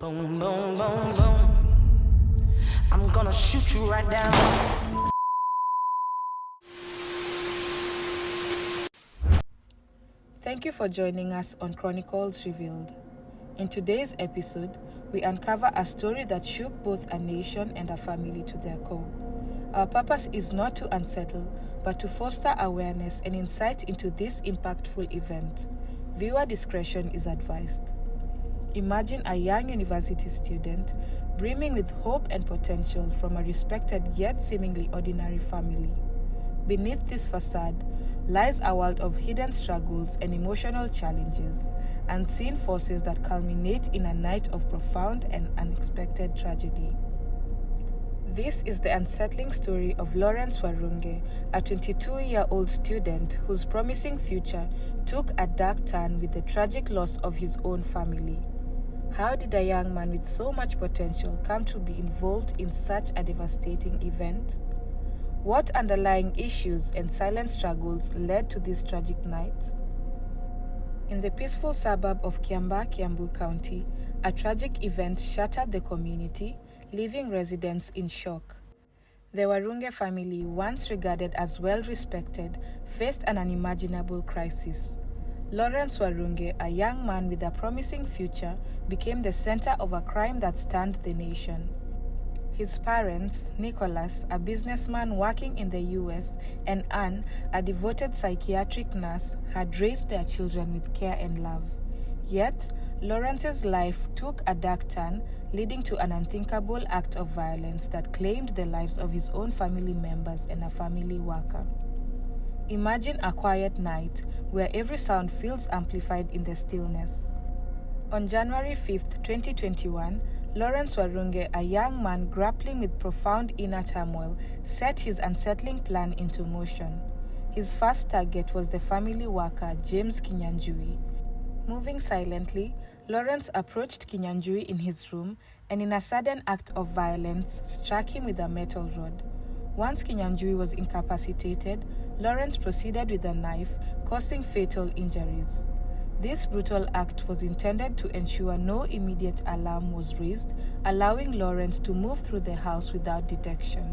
Boom, boom, boom, boom. I'm gonna shoot you right down. Thank you for joining us on Chronicles Revealed. In today's episode, we uncover a story that shook both a nation and a family to their core. Our purpose is not to unsettle, but to foster awareness and insight into this impactful event. Viewer discretion is advised. Imagine a young university student brimming with hope and potential from a respected yet seemingly ordinary family. Beneath this facade lies a world of hidden struggles and emotional challenges, unseen forces that culminate in a night of profound and unexpected tragedy. This is the unsettling story of Lawrence Warunge, a 22-year-old student whose promising future took a dark turn with the tragic loss of his own family. How did a young man with so much potential come to be involved in such a devastating event? What underlying issues and silent struggles led to this tragic night? In the peaceful suburb of Kiambaa, Kiambu County, a tragic event shattered the community, leaving residents in shock. The Warunge family, once regarded as well-respected, faced an unimaginable crisis. Lawrence Warunge, a young man with a promising future, became the center of a crime that stunned the nation. His parents, Nicholas, a businessman working in the US, and Anne, a devoted psychiatric nurse, had raised their children with care and love. Yet, Lawrence's life took a dark turn, leading to an unthinkable act of violence that claimed the lives of his own family members and a family worker. Imagine a quiet night where every sound feels amplified in the stillness. On January 5, 2021, Lawrence Warunge, a young man grappling with profound inner turmoil, set his unsettling plan into motion. His first target was the family worker, James Kinyanjui. Moving silently, Lawrence approached Kinyanjui in his room and, in a sudden act of violence, struck him with a metal rod. Once Kinyanjui was incapacitated, Lawrence proceeded with a knife, causing fatal injuries. This brutal act was intended to ensure no immediate alarm was raised, allowing Lawrence to move through the house without detection.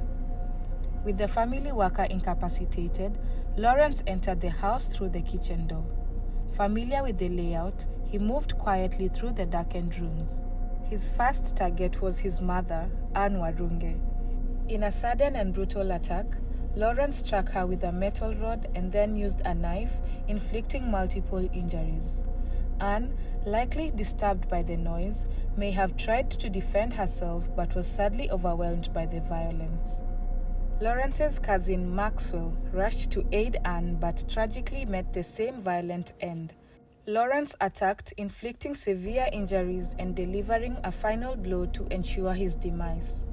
With the family worker incapacitated, Lawrence entered the house through the kitchen door. Familiar with the layout, he moved quietly through the darkened rooms. His first target was his mother, Anne Warunge. In a sudden and brutal attack, Lawrence struck her with a metal rod and then used a knife, inflicting multiple injuries. Anne, likely disturbed by the noise, may have tried to defend herself but was sadly overwhelmed by the violence. Lawrence's cousin Maxwell rushed to aid Anne but tragically met the same violent end. Lawrence attacked, inflicting severe injuries and delivering a final blow to ensure his demise.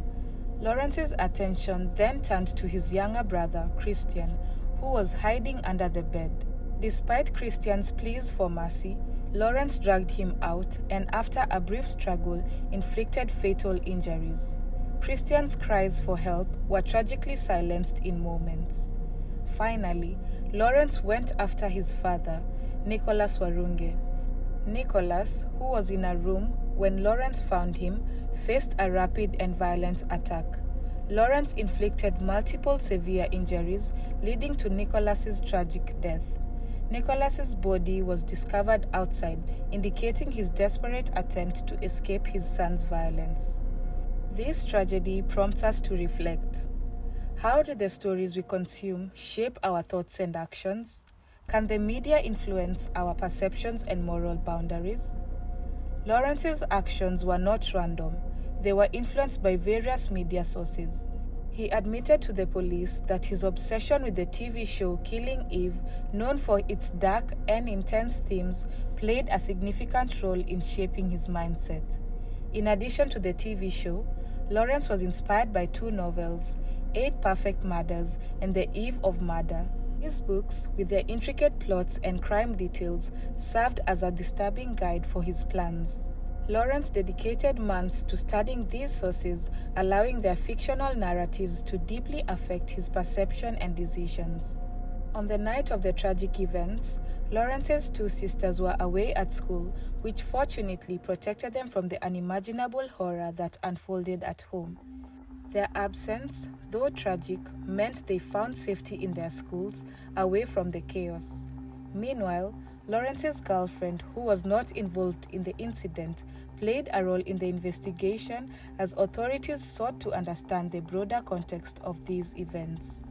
Lawrence's attention then turned to his younger brother, Christian, who was hiding under the bed. Despite Christian's pleas for mercy, Lawrence dragged him out and, after a brief struggle, inflicted fatal injuries. Christian's cries for help were tragically silenced in moments. Finally, Lawrence went after his father, Nicholas Warunge. Nicholas, who was in a room when Lawrence found him, faced a rapid and violent attack. Lawrence inflicted multiple severe injuries, leading to Nicholas's tragic death. Nicholas's body was discovered outside, indicating his desperate attempt to escape his son's violence. This tragedy prompts us to reflect. How do the stories we consume shape our thoughts and actions? Can the media influence our perceptions and moral boundaries? Lawrence's actions were not random. They were influenced by various media sources. He admitted to the police that his obsession with the TV show Killing Eve, known for its dark and intense themes, played a significant role in shaping his mindset. In addition to the TV show, Lawrence was inspired by two novels, 8 Perfect Murders and The Eve of Murder. These books, with their intricate plots and crime details, served as a disturbing guide for his plans. Lawrence dedicated months to studying these sources, allowing their fictional narratives to deeply affect his perception and decisions. On the night of the tragic events, Lawrence's two sisters were away at school, which fortunately protected them from the unimaginable horror that unfolded at home. Their absence, though tragic, meant they found safety in their schools, away from the chaos. Meanwhile, Lawrence's girlfriend, who was not involved in the incident, played a role in the investigation as authorities sought to understand the broader context of these events.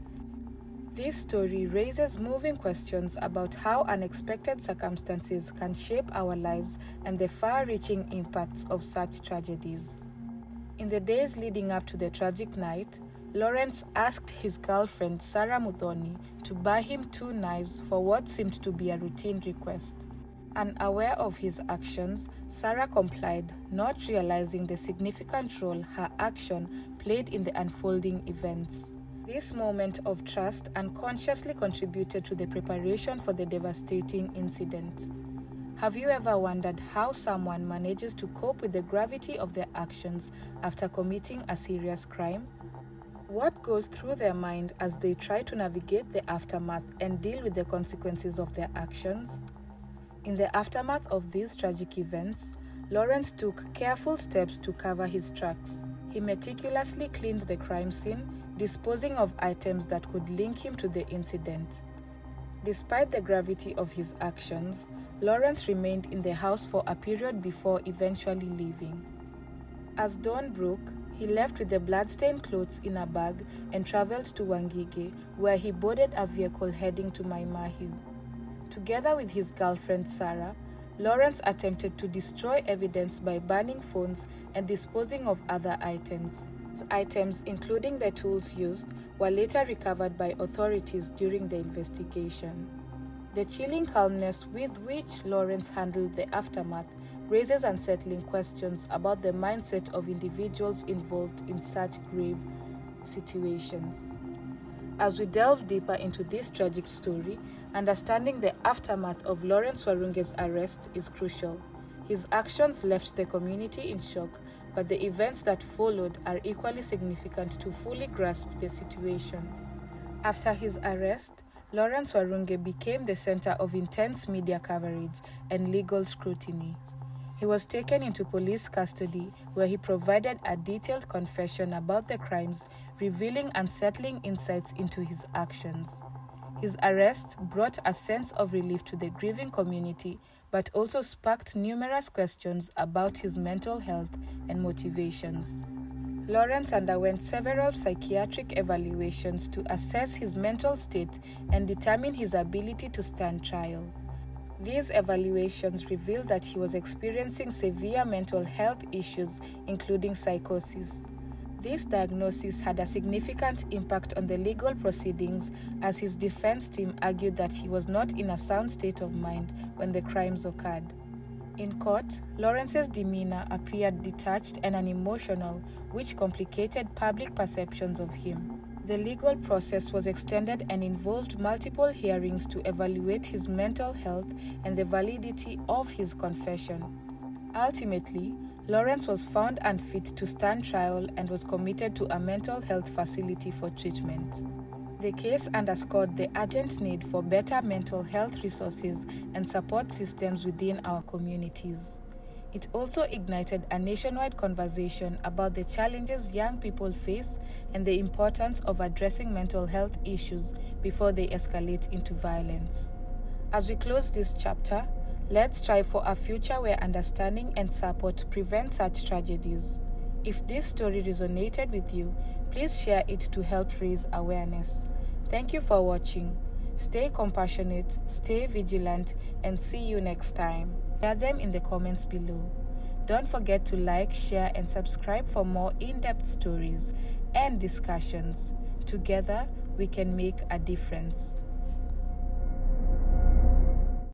This story raises moving questions about how unexpected circumstances can shape our lives and the far-reaching impacts of such tragedies. In the days leading up to the tragic night, Lawrence asked his girlfriend Sarah Muthoni to buy him 2 knives for what seemed to be a routine request. Unaware of his actions, Sarah complied, not realizing the significant role her action played in the unfolding events. This moment of trust unconsciously contributed to the preparation for the devastating incident. Have you ever wondered how someone manages to cope with the gravity of their actions after committing a serious crime? What goes through their mind as they try to navigate the aftermath and deal with the consequences of their actions? In the aftermath of these tragic events, Lawrence took careful steps to cover his tracks. He meticulously cleaned the crime scene, disposing of items that could link him to the incident. Despite the gravity of his actions, Lawrence remained in the house for a period before eventually leaving. As dawn broke, he left with the bloodstained clothes in a bag and traveled to Wangige, where he boarded a vehicle heading to Mai Mahiu. Together with his girlfriend Sarah, Lawrence attempted to destroy evidence by burning phones and disposing of other items. Items, including the tools used, were later recovered by authorities during the investigation. The chilling calmness with which Lawrence handled the aftermath raises unsettling questions about the mindset of individuals involved in such grave situations. As we delve deeper into this tragic story, understanding the aftermath of Lawrence Warunge's arrest is crucial. His actions left the community in shock, but the events that followed are equally significant to fully grasp the situation. After his arrest, Lawrence Warunge became the center of intense media coverage and legal scrutiny. He was taken into police custody, where he provided a detailed confession about the crimes, revealing unsettling insights into his actions. His arrest brought a sense of relief to the grieving community, but also sparked numerous questions about his mental health and motivations. Lawrence underwent several psychiatric evaluations to assess his mental state and determine his ability to stand trial. These evaluations revealed that he was experiencing severe mental health issues, including psychosis. This diagnosis had a significant impact on the legal proceedings, as his defense team argued that he was not in a sound state of mind when the crimes occurred. In court, Lawrence's demeanor appeared detached and unemotional, which complicated public perceptions of him. The legal process was extended and involved multiple hearings to evaluate his mental health and the validity of his confession. Ultimately, Lawrence was found unfit to stand trial and was committed to a mental health facility for treatment. The case underscored the urgent need for better mental health resources and support systems within our communities. It also ignited a nationwide conversation about the challenges young people face and the importance of addressing mental health issues before they escalate into violence. As we close this chapter, let's strive for a future where understanding and support prevent such tragedies. If this story resonated with you, please share it to help raise awareness. Thank you for watching. Stay compassionate, stay vigilant, and see you next time. Share them in the comments below. Don't forget to like, share, and subscribe for more in-depth stories and discussions. Together, we can make a difference.